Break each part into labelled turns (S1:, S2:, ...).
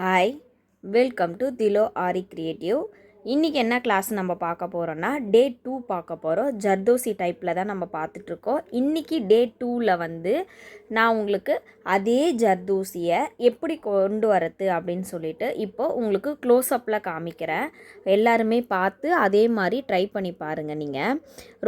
S1: Hi, welcome to திலோ aari creative. இன்றைக்கி என்ன class நம்ம பார்க்க போகிறோன்னா டே 2 பார்க்க போகிறோம். ஜர்தோசி டைப்பில் தான் நம்ம பார்த்துட்ருக்கோம். இன்றைக்கி டே 2ல் நான் உங்களுக்கு அதே ஜர்தோசியை எப்படி கொண்டு வரது அப்படின்னு சொல்லிட்டு இப்போது உங்களுக்கு க்ளோஸ்அப்பில் காமிக்கிறேன். எல்லாருமே பார்த்து அதே மாதிரி ட்ரை பண்ணி பாருங்கள். நீங்கள்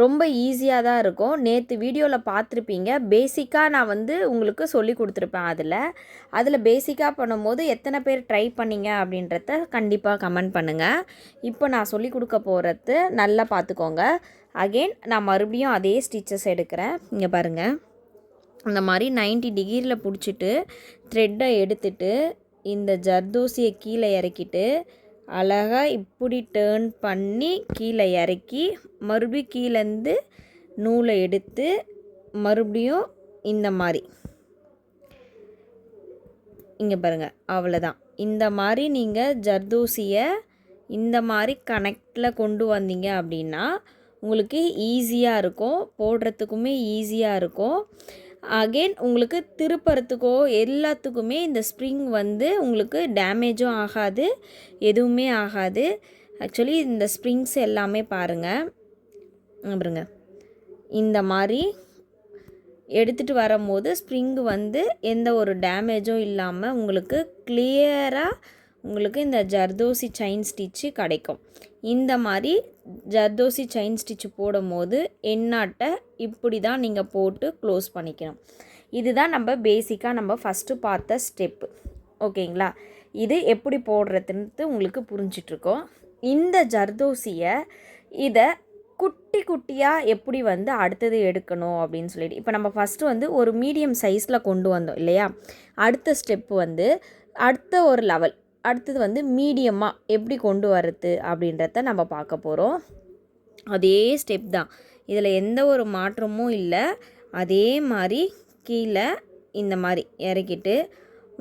S1: ரொம்ப ஈஸியாக தான் இருக்கும். நேற்று வீடியோவில் பார்த்துருப்பீங்க. பேசிக்காக நான் உங்களுக்கு சொல்லி கொடுத்துருப்பேன். அதில் பேசிக்காக பண்ணும்போது எத்தனை பேர் ட்ரை பண்ணிங்க அப்படின்றத கண்டிப்பாக கமெண்ட் பண்ணுங்கள். இப்போ நான் சொல்லி கொடுக்க போகிறது நல்லா பார்த்துக்கோங்க. அகெயின் நான் மறுபடியும் அதே ஸ்டிச்சஸ் எடுக்கிறேன். இங்கே பாருங்கள், இந்த மாதிரி 90 டிகிரியில் பிடிச்சிட்டு த்ரெட்டை எடுத்துட்டு இந்த ஜர்தோசியை கீழே இறக்கிட்டு அழகாக இப்படி டேர்ன் பண்ணி கீழே இறக்கி மறுபடியும் கீழேருந்து நூலை எடுத்து மறுபடியும் இந்த மாதிரி இங்கே பாருங்கள், அவ்வளோதான். இந்த மாதிரி நீங்கள் ஜர்தோசியை இந்த மாதிரி கனெக்டில் கொண்டு வந்தீங்க அப்படின்னா உங்களுக்கு ஈஸியாக இருக்கும், போடுறதுக்குமே ஈஸியாக இருக்கும். அகெயின் உங்களுக்கு திருப்பறத்துக்கோ எல்லாத்துக்குமே இந்த ஸ்ப்ரிங் உங்களுக்கு டேமேஜும் ஆகாது, எதுவுமே ஆகாது. ஆக்சுவலி இந்த ஸ்ப்ரிங்ஸ் எல்லாமே பாருங்கள், பாருங்க, இந்த மாதிரி எடுத்துகிட்டு வரும்போது ஸ்ப்ரிங் எந்த ஒரு டேமேஜும் இல்லாமல் உங்களுக்கு கிளியராக உங்களுக்கு இந்த ஜர்தோசி செயின் ஸ்டிச்சு கிடைக்கும். இந்த மாதிரி ஜர்தோசி செயின் ஸ்டிச்சு போடும்போது எண்ணாட்டை இப்படி தான் நீங்கள் போட்டு க்ளோஸ் பண்ணிக்கணும். இதுதான் நம்ம ஃபஸ்ட்டு பார்த்த ஸ்டெப்பு. ஓகேங்களா? இது எப்படி போடுறதுன்ட்டு உங்களுக்கு புரிஞ்சிட்ருக்கோம். இந்த ஜர்தோசியை இதை குட்டி குட்டியாக எப்படி அடுத்தது எடுக்கணும் அப்படின்னு சொல்லிட்டு இப்போ நம்ம ஃபஸ்ட்டு ஒரு மீடியம் சைஸில் கொண்டு வந்தோம் இல்லையா? அடுத்த ஸ்டெப்பு அடுத்த ஒரு லெவல், அடுத்தது மீடியமாக எப்படி கொண்டு வரது அப்படின்றத நம்ம பார்க்க போகிறோம். அதே ஸ்டெப் தான், இதில் எந்த ஒரு மாற்றமும் இல்லை. அதே மாதிரி கீழே இந்த மாதிரி இறக்கிட்டு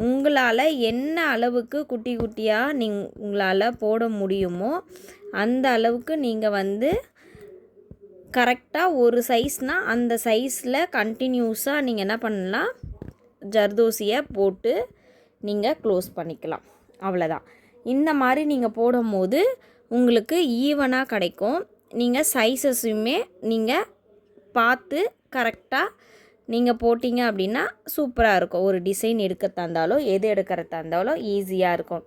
S1: உங்களால் என்ன அளவுக்கு குட்டி குட்டியாக உங்களால் போட முடியுமோ அந்த அளவுக்கு நீங்கள் கரெக்டாக ஒரு சைஸ்னால் அந்த சைஸில் கண்டினியூஸாக நீங்கள் என்ன பண்ணலாம், ஜர்தோசியை போட்டு நீங்கள் க்ளோஸ் பண்ணிக்கலாம். அவ்வளோதான். இந்த மாதிரி நீங்கள் போடும்போது உங்களுக்கு ஈவனாக கிடைக்கும். நீங்கள் சைஸஸுமே நீங்கள் பார்த்து கரெக்டாக நீங்கள் போட்டிங்க அப்படின்னா சூப்பராக இருக்கும். ஒரு டிசைன் எடுக்கிறதா இருந்தாலும் எது எடுக்கிறதா இருந்தாலும் ஈஸியாக இருக்கும்.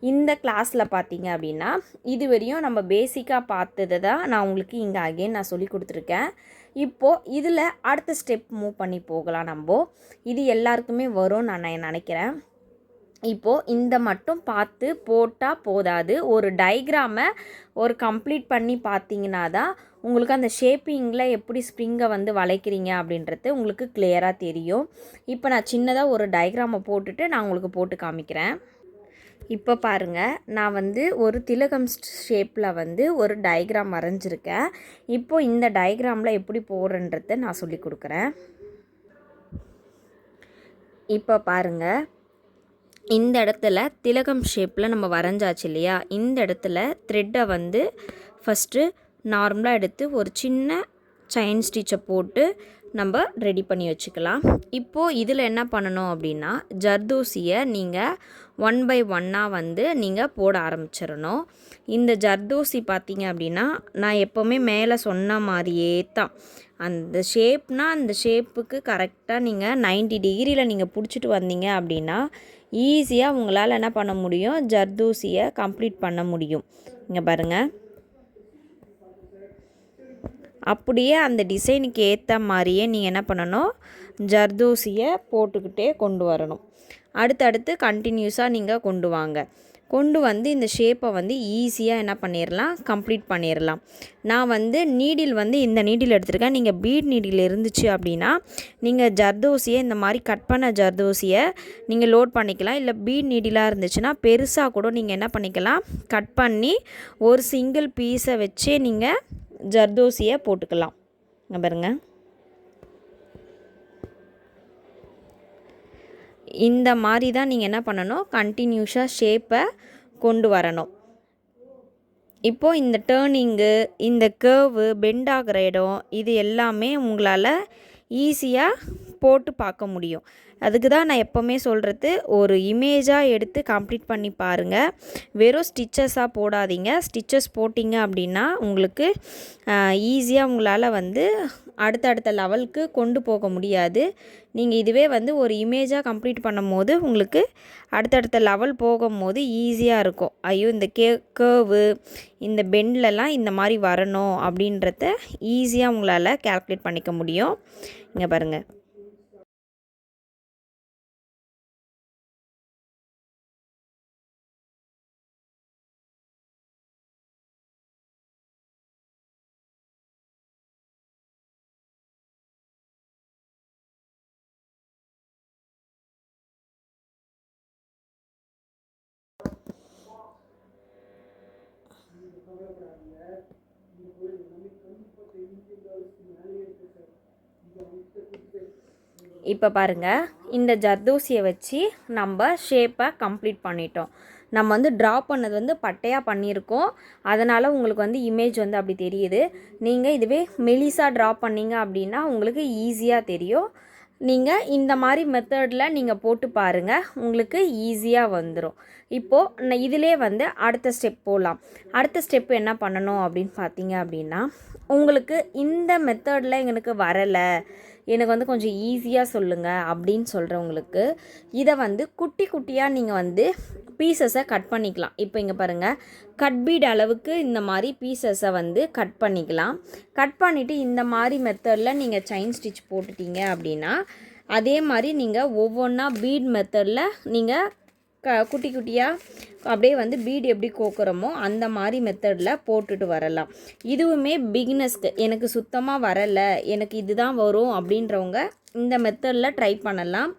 S1: இந்த கிளாஸில் பார்த்தீங்க அப்படின்னா இதுவரையும் நம்ம பேசிக்காக பார்த்தது தான் நான் உங்களுக்கு இங்கே அகெயின் நான் சொல்லி கொடுத்துருக்கேன். இப்போது இதில் அடுத்த ஸ்டெப் மூவ் பண்ணி போகலாம். இது எல்லாருக்குமே வரும் நான் நினைக்கிறேன். இப்போது இந்த மட்டும் பார்த்து போட்டால் போதாது, ஒரு டயக்ராமை ஒரு கம்ப்ளீட் பண்ணி பார்த்தீங்கன்னா தான் உங்களுக்கு அந்த ஷேப்பிங்கில் எப்படி ஸ்ப்ரிங்கை வளைக்கிறீங்க அப்படின்றது உங்களுக்கு கிளியராக தெரியும். இப்போ நான் சின்னதாக ஒரு டயக்ராமை போட்டுட்டு நான் உங்களுக்கு போட்டு காமிக்கிறேன். இப்போ பாருங்கள், நான் ஒரு திலகம் ஷேப்பில் ஒரு டயக்ராம் வரைஞ்சிருக்கேன். இப்போது இந்த டயக்ராமில் எப்படி போடுறன்றதை நான் சொல்லி கொடுக்குறேன். இப்போ பாருங்கள், இந்த இடத்துல திலகம் ஷேப்பில் நம்ம வரைஞ்சாச்சு இல்லையா? இந்த இடத்துல த்ரெட்டை ஃபஸ்ட்டு நார்மலாக எடுத்து ஒரு சின்ன செயின் ஸ்டிச்சை போட்டு நம்ம ரெடி பண்ணி வச்சுக்கலாம். இப்போது இதில் என்ன பண்ணணும் அப்படின்னா ஜர்தோசியை நீங்கள் 1 by 1 நீங்கள் போட ஆரம்பிச்சிடணும். இந்த ஜர்தோசி பார்த்தீங்க அப்படின்னா நான் எப்போவுமே மேலே சொன்ன மாதிரியே தான், அந்த ஷேப்னால் அந்த ஷேப்புக்கு கரெக்டாக நீங்கள் 90 டிகிரியில் நீங்கள் பிடிச்சிட்டு வந்தீங்க அப்படின்னா ஈஸியாக உங்களால் என்ன பண்ண முடியும், ஜர்தோசியை கம்ப்ளீட் பண்ண முடியும். இங்கே பாருங்கள், அப்படியே அந்த டிசைனுக்கு ஏற்ற மாதிரியே நீங்கள் என்ன பண்ணணும், ஜர்தோசியை போட்டுக்கிட்டே கொண்டு வரணும். அடுத்தடுத்து கண்டினியூஸாக நீங்கள் கொண்டு இந்த ஷேப்பை ஈஸியாக என்ன பண்ணிடலாம், கம்ப்ளீட் பண்ணிடலாம். நான் நீடில் இந்த நீடில் எடுத்துருக்கேன். நீங்கள் பீட் நீடில் இருந்துச்சு அப்படின்னா நீங்கள் ஜர்தோசியை இந்த மாதிரி கட் பண்ண ஜர்தோசியை நீங்கள் லோட் பண்ணிக்கலாம். இல்லை பீட் நீடிலாக இருந்துச்சுன்னா பெருசாக கூட நீங்கள் என்ன பண்ணிக்கலாம், கட் பண்ணி ஒரு சிங்கிள் பீஸை வச்சே நீங்கள் ஜர்தோசியை போட்டுக்கலாம். பாருங்க, இந்த மாதிரி தான் நீங்கள் என்ன பண்ணணும், கண்டினியூஸாக ஷேப்பை கொண்டு வரணும். இப்போது இந்த டேர்னிங்கு, இந்த கர்வு, பெண்ட் ஆகிற இடம், இது எல்லாமே உங்களால் ஈஸியாக போட்டு பார்க்க முடியும். அதுக்கு தான் நான் எப்போவுமே சொல்கிறது, ஒரு இமேஜாக எடுத்து கம்ப்ளீட் பண்ணி பாருங்கள். வெறும் ஸ்டிச்சஸாக போடாதீங்க. ஸ்டிச்சஸ் போட்டிங்க அப்படின்னா உங்களுக்கு ஈஸியாக உங்களால் வந்து அடுத்தடுத்த லெவலுக்கு கொண்டு போக முடியாது. நீங்கள் இதுவே வந்து ஒரு இமேஜாக கம்ப்ளீட் பண்ணும்போது உங்களுக்கு அடுத்தடுத்த லெவல் போகும்போது ஈஸியாக இருக்கும். ஐயோ இந்த கேர்வு இந்த பெண்ட்லலாம் இந்த மாதிரி வரணும் அப்படின்றத ஈஸியாக உங்களால் கால்குலேட் பண்ணிக்க முடியும். இங்கே பாருங்கள். இப்போ பாருங்கள், இந்த ஜர்தோசியை வச்சு நம்ம ஷேப்பை கம்ப்ளீட் பண்ணிட்டோம். நம்ம வந்து ட்ரா பண்ணது வந்து பட்டையாக பண்ணியிருக்கோம். அதனால் உங்களுக்கு வந்து இமேஜ் வந்து அப்படி தெரியுது. நீங்கள் இதுவே மெலிசாக ட்ரா பண்ணிங்க அப்படின்னா உங்களுக்கு ஈஸியாக தெரியும். நீங்கள் இந்த மாதிரி மெத்தடில் நீங்கள் போட்டு பாருங்கள், உங்களுக்கு ஈஸியாக வந்துடும். இப்போது இதிலே வந்து அடுத்த ஸ்டெப் போகலாம். அடுத்த ஸ்டெப் என்ன பண்ணணும் அப்படின்னு பார்த்தீங்க அப்படின்னா, உங்களுக்கு இந்த மெத்தடில் எனக்கு வரலை, எனக்கு வந்து கொஞ்சம் ஈஸியாக சொல்லுங்கள் அப்படின்னு சொல்கிறவங்களுக்கு இதை வந்து குட்டி குட்டியாக நீங்கள் வந்து பீசஸை கட் பண்ணிக்கலாம். இப்போ இங்கே பாருங்கள், கட் பீட் அளவுக்கு இந்த மாதிரி பீசஸை வந்து கட் பண்ணிக்கலாம். கட் பண்ணிவிட்டு இந்த மாதிரி மெத்தடில் நீங்கள் செயின் ஸ்டிச் போட்டுட்டீங்க அப்படின்னா அதே மாதிரி நீங்கள் ஒவ்வொன்றா பீட் மெத்தடில் நீங்கள் குட்டி குட்டியாக அப்படியே வந்து பீட் எப்படி கோக்குறோமோ அந்த மாதிரி மெத்தடில் போட்டுட்டு வரலாம். இதுவுமே பிகினர்ஸ்க்கு எனக்கு சுத்தமாக வரலை, எனக்கு இதுதான் வரும் அப்படின்றவங்க இந்த மெத்தடில் ட்ரை பண்ணலாம்.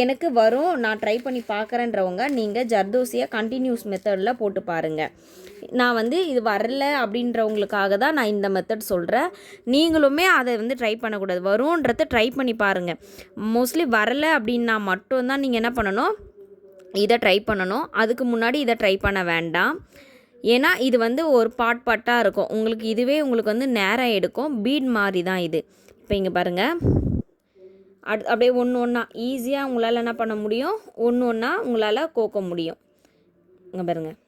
S1: எனக்கு வரும், நான் ட்ரை பண்ணி பார்க்குறேன்றவங்க நீங்கள் ஜர்தோசியை கண்டினியூஸ் மெத்தடில் போட்டு பாருங்கள். நான் வந்து இது வரல அப்படின்றவங்களுக்காக தான் நான் இந்த மெத்தட் சொல்கிறேன். நீங்களுமே அதை வந்து ட்ரை பண்ணக்கூடாது, வரும்ன்றதை ட்ரை பண்ணி பாருங்கள். மோஸ்ட்லி வரலை அப்படின்னா மட்டும்தான் நீங்கள் என்ன பண்ணணும், இதை ட்ரை பண்ணணும். அதுக்கு முன்னாடி இதை ட்ரை பண்ண வேண்டாம். ஏன்னா இது வந்து ஒரு பாட்டாக இருக்கும். உங்களுக்கு இதுவே உங்களுக்கு வந்து நேரம் எடுக்கும். பீட் மாதிரி தான் இது. இப்போ இங்கே பாருங்கள், அப்படியே ஒன்று ஒன்றா ஈஸியாக உங்களால் என்ன பண்ண முடியும், ஒன்று ஒன்றா உங்களால் கோக்க முடியும். இங்கே பாருங்கள்,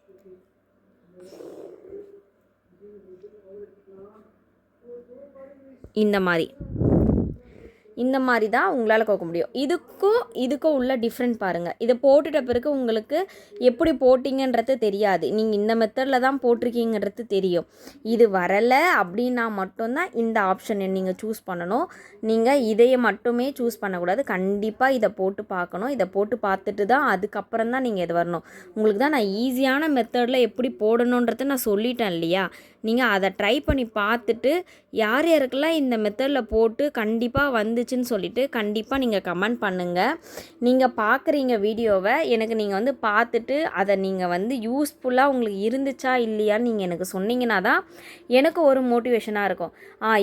S1: இந்த மாதிரி தான் உங்களால் கோக்க முடியும். இதுக்கும் உள்ள டிஃப்ரெண்ட் பாருங்கள். இதை போட்டுட்ட பிறகு உங்களுக்கு எப்படி போட்டிங்கன்றது தெரியாது. நீங்கள் இந்த மெத்தடில் தான் போட்டிருக்கீங்கன்றது தெரியும். இது வரலை அப்படின்னா மட்டும்தான் இந்த ஆப்ஷனை நீங்கள் சூஸ் பண்ணணும். நீங்கள் இதையை மட்டுமே சூஸ் பண்ணக்கூடாது. கண்டிப்பாக இதை போட்டு பார்க்கணும். இதை போட்டு பார்த்துட்டு தான் அதுக்கப்புறம் தான் நீங்கள் இது வரணும். உங்களுக்கு தான் நான் ஈஸியான மெத்தடில் எப்படி போடணுன்றதை நான் சொல்லிட்டேன் இல்லையா. நீங்கள் அதை ட்ரை பண்ணி பார்த்துட்டு யார் யாருக்கெல்லாம் இந்த மெத்தடில் போட்டு கண்டிப்பாக வந்துச்சுன்னு சொல்லிவிட்டு கண்டிப்பாக நீங்கள் கமெண்ட் பண்ணுங்கள். நீங்கள் பார்க்குறீங்க வீடியோவை, எனக்கு நீங்கள் வந்து பார்த்துட்டு அதை நீங்கள் வந்து யூஸ்ஃபுல்லாக உங்களுக்கு இருந்துச்சா இல்லையான்னு நீங்கள் எனக்கு சொன்னீங்கன்னா தான் எனக்கு ஒரு மோட்டிவேஷனாக இருக்கும்.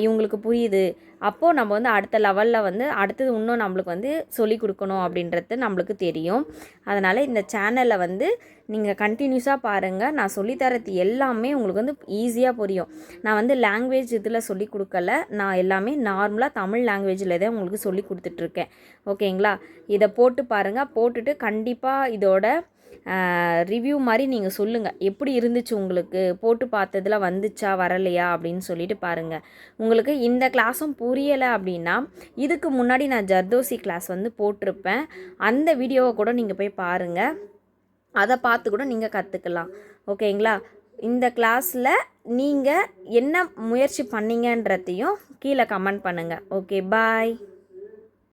S1: இவங்களுக்கு புரியுது, அப்போது நம்ம வந்து அடுத்த லெவலில் வந்து அடுத்தது இன்னும் நம்மளுக்கு வந்து சொல்லிக் கொடுக்கணும் அப்படின்றது நம்மளுக்கு தெரியும். அதனால் இந்த சேனலை வந்து நீங்கள் கண்டினியூஸாக பாருங்கள். நான் சொல்லித்தரது எல்லாமே உங்களுக்கு வந்து ஈஸியாக புரியும். நான் வந்து லாங்குவேஜ் இதில் சொல்லி கொடுக்கல, நான் எல்லாமே நார்மலாக தமிழ் லாங்குவேஜில் தான் உங்களுக்கு சொல்லி கொடுத்துட்ருக்கேன். ஓகேங்களா. இதை போட்டு பாருங்கள். போட்டுட்டு கண்டிப்பாக இதோட ரிவ்யூ மாதிரி நீங்கள் சொல்லுங்கள், எப்படி இருந்துச்சு உங்களுக்கு, போட்டு பார்த்ததில் வந்துச்சா வரலையா அப்படின்னு சொல்லிட்டு பாருங்கள். உங்களுக்கு இந்த கிளாஸும் புரியலை அப்படின்னா இதுக்கு முன்னாடி நான் ஜர்தோசி கிளாஸ் வந்து போட்டிருப்பேன், அந்த வீடியோவை கூட நீங்கள் போய் பாருங்கள். அதை பார்த்து கூட நீங்கள் கற்றுக்கலாம். ஓகேங்களா. இந்த கிளாஸில் நீங்கள் என்ன முயற்சி பண்ணீங்கன்றதையும் கீழே கமெண்ட் பண்ணுங்கள். ஓகே, பாய்.